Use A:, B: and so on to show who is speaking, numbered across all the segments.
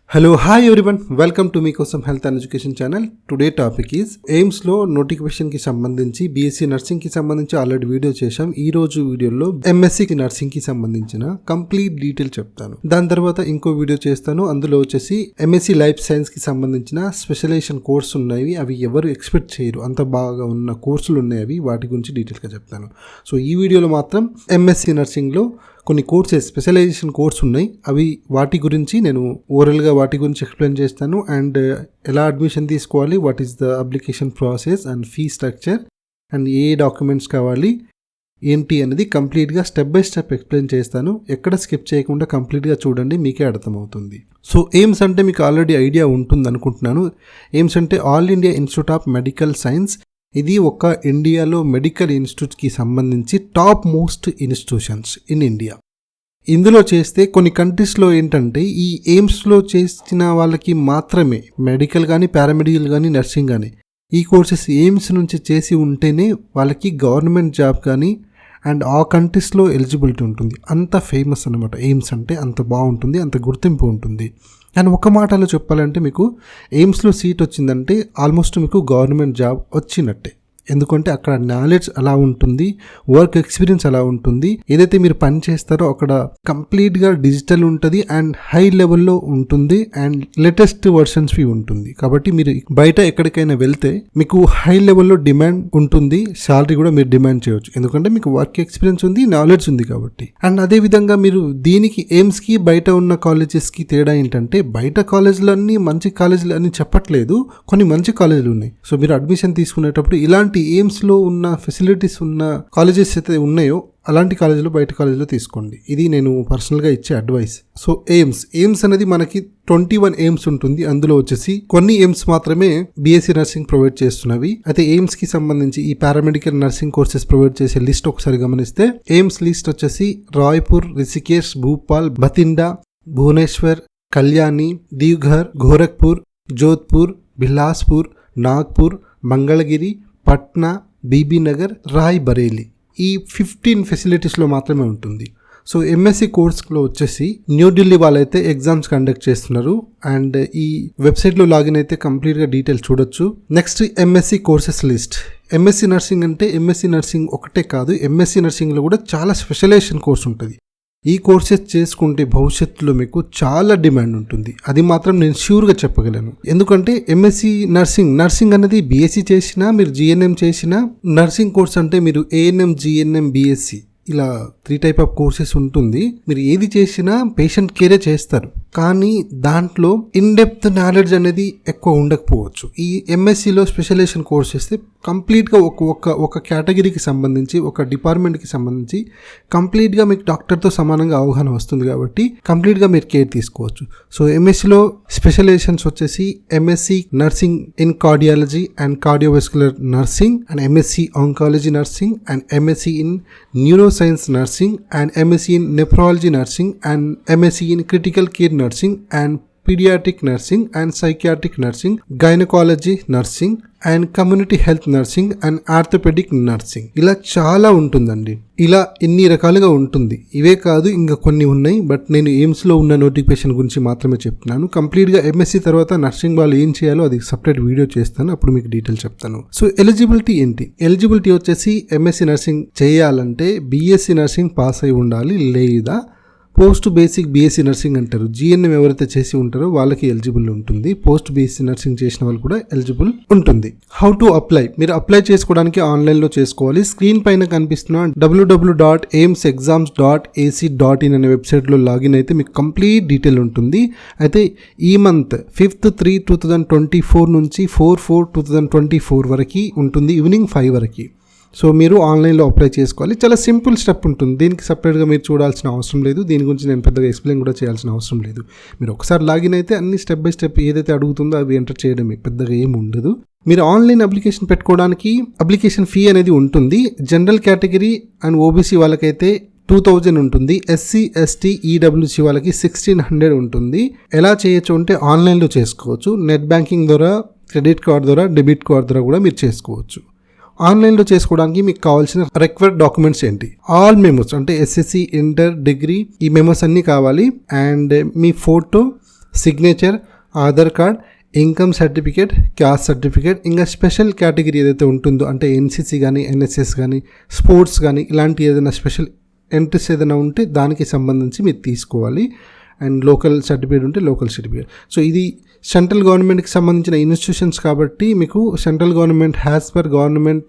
A: Hello hi everyone, welcome to Meekosam health and education channel. Today topic is ఎయిమ్స్లో నోటిఫికేషన్కి సంబంధించి BSc నర్సింగ్కి సంబంధించి already video చేశాం. ఈ రోజు వీడియోలో ఎంఎస్సీ నర్సింగ్కి సంబంధించిన కంప్లీట్ డీటెయిల్ చెప్తాను. దాని తర్వాత ఇంకో వీడియో చేస్తాను. అందులో వచ్చేసి ఎంఎస్సీ లైఫ్ సైన్స్కి సంబంధించిన స్పెషలైజేషన్ కోర్స్ ఉన్నాయి. అవి ఎవరు ఎక్స్పెక్ట్ చేయరు, అంత బాగా ఉన్న కోర్సులు ఉన్నాయి. అవి వాటి గురించి డీటెయిల్గా చెప్తాను. సో ఈ వీడియోలో మాత్రం ఎంఎస్సీ నర్సింగ్లో కొన్ని కోర్సెస్, స్పెషలైజేషన్ కోర్స్ ఉన్నాయి. అవి వాటి గురించి నేను ఓరల్గా వాటి గురించి ఎక్స్ప్లెయిన్ చేస్తాను. అండ్ ఎలా అడ్మిషన్ తీసుకోవాలి, what is the application process and fee structure and A documents కావాలి ఏంటి అనేది కంప్లీట్గా స్టెప్ బై స్టెప్ ఎక్స్ప్లెయిన్ చేస్తాను. ఎక్కడ స్కిప్ చేయకుండా కంప్లీట్గా చూడండి, మీకే అర్థమవుతుంది. సో ఎయిమ్స్ అంటే మీకు ఆల్రెడీ ఐడియా ఉంటుంది అనుకుంటున్నాను. ఎయిమ్స్ అంటే all India institute of medical science. ఇది ఒక ఇండియాలో మెడికల్ ఇన్స్టిట్యూట్కి సంబంధించి top most institutions in India. ఇందులో చేస్తే కొన్ని కంట్రీస్లో ఏంటంటే ఈ ఎయిమ్స్లో చేసిన వాళ్ళకి మాత్రమే మెడికల్ కానీ, పారామెడికల్ కానీ, నర్సింగ్ కానీ ఈ కోర్సెస్ ఎయిమ్స్ నుంచి చేసి ఉంటేనే వాళ్ళకి గవర్నమెంట్ జాబ్ కానీ అండ్ ఆ కంట్రీస్లో ఎలిజిబిలిటీ ఉంటుంది. అంత ఫేమస్ అనమాట ఎయిమ్స్ అంటే. అంత బాగుంటుంది, అంత గుర్తింపు ఉంటుంది. అండ్ ఒక మాటలో చెప్పాలంటే మీకు ఎయిమ్స్లో సీట్ వచ్చిందంటే ఆల్మోస్ట్ మీకు గవర్నమెంట్ జాబ్ వచ్చినట్టే. ఎందుకంటే అక్కడ నాలెడ్జ్ అలా ఉంటుంది, వర్క్ ఎక్స్పీరియన్స్ అలా ఉంటుంది. ఏదైతే మీరు పని చేస్తారో అక్కడ కంప్లీట్గా డిజిటల్ ఉంటుంది అండ్ హై లెవెల్లో ఉంటుంది అండ్ లేటెస్ట్ వర్షన్స్వి ఉంటుంది. కాబట్టి మీరు బయట ఎక్కడికైనా వెళ్తే మీకు హై లెవెల్లో డిమాండ్ ఉంటుంది. శాలరీ కూడా మీరు డిమాండ్ చేయవచ్చు, ఎందుకంటే మీకు వర్క్ ఎక్స్పీరియన్స్ ఉంది, నాలెడ్జ్ ఉంది కాబట్టి. అండ్ అదేవిధంగా మీరు దీనికి ఎయిమ్స్కి బయట ఉన్న కాలేజెస్కి తేడా ఏంటంటే, బయట కాలేజీలు అన్నీ మంచి కాలేజీలు అని చెప్పట్లేదు, కొన్ని మంచి కాలేజీలు ఉన్నాయి. సో మీరు అడ్మిషన్ తీసుకునేటప్పుడు ఇలాంటి ఎయిమ్స్లో ఉన్న ఫెసిలిటీస్ ఉన్న కాలేజెస్ అయితే ఉన్నాయో అలాంటి కాలేజీలో, బయట కాలేజీలో తీసుకోండి. ఇది నేను పర్సనల్గా ఇచ్చే అడ్వైస్. సో ఎయిమ్స్ అనేది మనకి 21 ఎయిమ్స్ ఉంటుంది. అందులో వచ్చేసి కొన్ని ఎయిమ్స్ మాత్రమే బీఎస్సీ నర్సింగ్ ప్రొవైడ్ చేస్తున్నవి. అయితే ఎయిమ్స్కి సంబంధించి ఈ పారామెడికల్ నర్సింగ్ కోర్సెస్ ప్రొవైడ్ చేసే లిస్ట్ ఒకసారి గమనిస్తే, ఎయిమ్స్ లిస్ట్ వచ్చేసి రాయ్పూర్, రిషికేష్, భూపాల్, బతిండా, భువనేశ్వర్, కళ్యాణి, దీవ్ఘర్, గోరఖ్పూర్, జోధ్పూర్, బిలాస్పూర్, నాగ్పూర్, మంగళగిరి, పట్నా, బీబీనగర్, రాయ్ బరేలీ ఈ 15 ఫెసిలిటీస్లో మాత్రమే ఉంటుంది. సో ఎంఎస్సీ కోర్స్లో వచ్చేసి న్యూఢిల్లీ వాళ్ళైతే ఎగ్జామ్స్ కండక్ట్ చేస్తున్నారు. అండ్ ఈ వెబ్సైట్లో లాగిన్ అయితే కంప్లీట్గా డీటెయిల్స్ చూడొచ్చు. Next MSc courses list. MSc nursing అంటే ఎంఎస్సీ నర్సింగ్ ఒకటే కాదు, ఎంఎస్సీ నర్సింగ్లో కూడా చాలా స్పెషలైజేషన్ కోర్స్ ఉంటుంది. ఈ కోర్సెస్ చేసుకుంటే భవిష్యత్తులో మీకు చాలా డిమాండ్ ఉంటుంది. అది మాత్రం నేను ష్యూర్గా చెప్పగలను. ఎందుకంటే ఎంఎస్సీ నర్సింగ్ అనేది బీఎస్సీ చేసినా, మీరు జిఎన్ఎం చేసినా, నర్సింగ్ కోర్స్ అంటే మీరు ఏఎన్ఎం, జిఎన్ఎం, బీఎస్సీ ఇలా 3 టైప్ ఆఫ్ కోర్సెస్ ఉంటుంది. మీరు ఏది చేసినా పేషెంట్ కేరే చేస్తారు, కానీ దాంట్లో ఇన్ డెప్త్ నాలెడ్జ్ అనేది ఎక్కువ ఉండకపోవచ్చు. ఈ ఎంఎస్సీలో స్పెషలైజేషన్ కోర్స్ చేస్తే కంప్లీట్గా ఒక కేటగిరీకి సంబంధించి, ఒక డిపార్ట్మెంట్కి సంబంధించి కంప్లీట్గా మీకు డాక్టర్తో సమానంగా అవగాహన వస్తుంది. కాబట్టి కంప్లీట్గా మీరు కేర్ తీసుకోవచ్చు. సో ఎంఎస్సీలో స్పెషలైజేషన్స్ వచ్చేసి MSc nursing in cardiology and cardiovascular nursing and MSc oncology nursing and MSc in neuroscience nursing and MSc in nephrology nursing and MSc in critical care nursing and pediatric nursing and psychiatric nursing, gynecology nursing and community health nursing and orthopedic nursing. ఇలా చాలా ఉంటుందండి. ఇలా ఇన్ని రకాలుగా ఉంటుంది. ఇవే కాదు, ఇంకా కొన్ని ఉన్నాయి. బట్ నేను ఎయిమ్స్లో ఉన్న నోటిఫికేషన్ గురించి మాత్రమే చెప్తున్నాను. కంప్లీట్గా ఎంఎస్సీ తర్వాత నర్సింగ్ వాళ్ళు ఏం చేయాలో అది సపరేట్ వీడియో చేస్తాను, అప్పుడు మీకు డీటెయిల్ చెప్తాను. సో ఎలిజిబిలిటీ ఏంటి? ఎలిజిబిలిటీ వచ్చేసి ఎంఎస్సీ నర్సింగ్ చేయాలంటే బీఎస్సీ నర్సింగ్ పాస్ అయి ఉండాలి, లేదా పోస్ట్ బేసిక్ బీఎస్సీ నర్సింగ్ అంటారు. జిఎన్ఎం ఎవరైతే చేసి ఉంటారో వాళ్ళకి ఎలిజిబుల్ ఉంటుంది. పోస్ట్ బీఎస్సీ నర్సింగ్ చేసిన వాళ్ళు కూడా ఎలిజిబుల్ ఉంటుంది. How to apply? మీరు అప్లై చేసుకోవడానికి ఆన్లైన్లో చేసుకోవాలి. స్క్రీన్ పైన కనిపిస్తున్న www.aimsexams.ac.in అనే వెబ్సైట్లో లాగిన్ అయితే మీకు కంప్లీట్ డీటెయిల్ ఉంటుంది. అయితే ఈ మంత్ 5th 3 2024 నుంచి 4/4/2024 వరకు ఉంటుంది, ఈవినింగ్ 5 వరకు. సో మీరు ఆన్లైన్లో అప్లై చేసుకోవాలి. చాలా సింపుల్ స్టెప్ ఉంటుంది. దీనికి సపరేట్గా మీరు చూడాల్సిన అవసరం లేదు. దీని గురించి నేను పెద్దగా ఎక్స్ప్లెయిన్ కూడా చేయాల్సిన అవసరం లేదు. మీరు ఒకసారి లాగిన్ అయితే అన్ని స్టెప్ బై స్టెప్ ఏదైతే అడుగుతుందో అవి ఎంటర్ చేయడమే, పెద్దగా ఏమి ఉండదు. మీరు ఆన్లైన్ అప్లికేషన్ పెట్టుకోవడానికి అప్లికేషన్ ఫీ అనేది ఉంటుంది. జనరల్ కేటగిరీ అండ్ ఓబీసీ వాళ్ళకైతే 2000 ఉంటుంది. ఎస్సీ, ఎస్టీ, ఈడబ్ల్యూసీ వాళ్ళకి 1600 ఉంటుంది. ఎలా చేయొచ్చు అంటే ఆన్లైన్లో చేసుకోవచ్చు. నెట్ బ్యాంకింగ్ ద్వారా, క్రెడిట్ కార్డ్ ద్వారా, డెబిట్ కార్డ్ ద్వారా కూడా మీరు చేసుకోవచ్చు. ఆన్లైన్లో చేసుకోవడానికి మీకు కావాల్సిన రిక్వైర్డ్ డాక్యుమెంట్స్ ఏంటి? ఆల్ మెమోస్ అంటే ఎస్ఎస్సి, ఇంటర్, డిగ్రీ ఈ మెమోస్ అన్నీ కావాలి. And me photo, signature, Aadhaar card, income certificate, caste certificate, ఇంకా స్పెషల్ కేటగిరీ ఏదైతే ఉంటుందో అంటే ఎన్సీసీ కానీ, ఎన్ఎస్ఎస్ కానీ, స్పోర్ట్స్ కానీ ఇలాంటి ఏదైనా స్పెషల్ ఎంట్రీస్ ఏదైనా ఉంటే దానికి సంబంధించి మీరు తీసుకోవాలి. అండ్ లోకల్ సర్టిఫికేట్ ఉంటే లోకల్ సర్టిఫికేట్. సో ఇది సెంట్రల్ గవర్నమెంట్కి సంబంధించిన ఇన్స్టిట్యూషన్స్ కాబట్టి మీకు central government has per government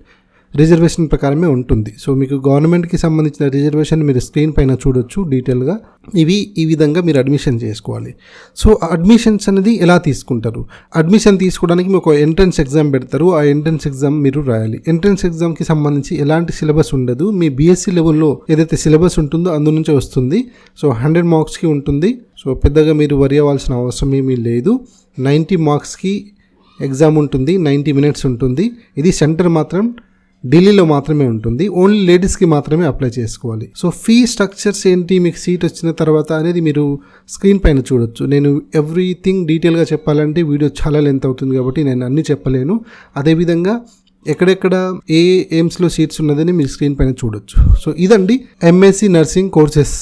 A: reservation ప్రకారమే ఉంటుంది. సో మీకు గవర్నమెంట్కి సంబంధించిన రిజర్వేషన్ మీరు స్క్రీన్ పైన చూడొచ్చు డీటెయిల్గా. ఈ విధంగా మీరు అడ్మిషన్ చేసుకోవాలి. సో అడ్మిషన్స్ అనేది ఎలా తీసుకుంటారు? అడ్మిషన్ తీసుకోవడానికి మీకు ఎంట్రన్స్ ఎగ్జామ్ పెడతారు. ఆ ఎంట్రన్స్ ఎగ్జామ్ మీరు రాయాలి. ఎంట్రన్స్ ఎగ్జామ్కి సంబంధించి ఎలాంటి సిలబస్ ఉండదు. మీ బీఎస్సీ లెవెల్లో ఏదైతే సిలబస్ ఉంటుందో అందు నుంచే వస్తుంది. సో 100 మార్క్స్కి ఉంటుంది. సో పెద్దగా మీరు వరి అవ్వాల్సిన అవసరం ఏమీ లేదు. 90 మార్క్స్కి ఎగ్జామ్ ఉంటుంది. 90 మినిట్స్ ఉంటుంది. ఇది సెంటర్ మాత్రం ఢిల్లీలో మాత్రమే ఉంటుంది. ఓన్లీ లేడీస్కి మాత్రమే అప్లై చేసుకోవాలి. సో ఫీ స్ట్రక్చర్స్ ఏంటి, మీకు సీట్ వచ్చిన తర్వాత అనేది మీరు స్క్రీన్ పైన చూడొచ్చు. నేను ఎవ్రీథింగ్ డీటెయిల్గా చెప్పాలంటే వీడియో చాలా లెంత్ అవుతుంది కాబట్టి నేను అన్నీ చెప్పలేను. అదేవిధంగా ఎక్కడెక్కడ ఏ ఎయిమ్స్లో సీట్స్ ఉన్నదని మీరు స్క్రీన్ పైన చూడొచ్చు. సో ఇదండి ఎంఎస్సి నర్సింగ్ కోర్సెస్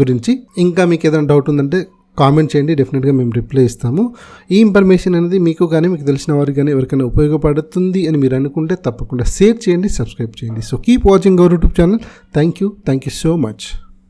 A: గురించి. ఇంకా మీకు ఏదైనా డౌట్ ఉందంటే కామెంట్ చేయండి, డెఫినెట్గా మేము రిప్లై ఇస్తాము. ఈ ఇన్ఫర్మేషన్ అనేది మీకు కానీ మీకు తెలిసిన వారికి కానీ ఎవరికైనా ఉపయోగపడుతుంది అని మీరు అనుకుంటే తప్పకుండా షేర్ చేయండి, సబ్స్క్రైబ్ చేయండి. So keep watching our YouTube channel. Thank you so much.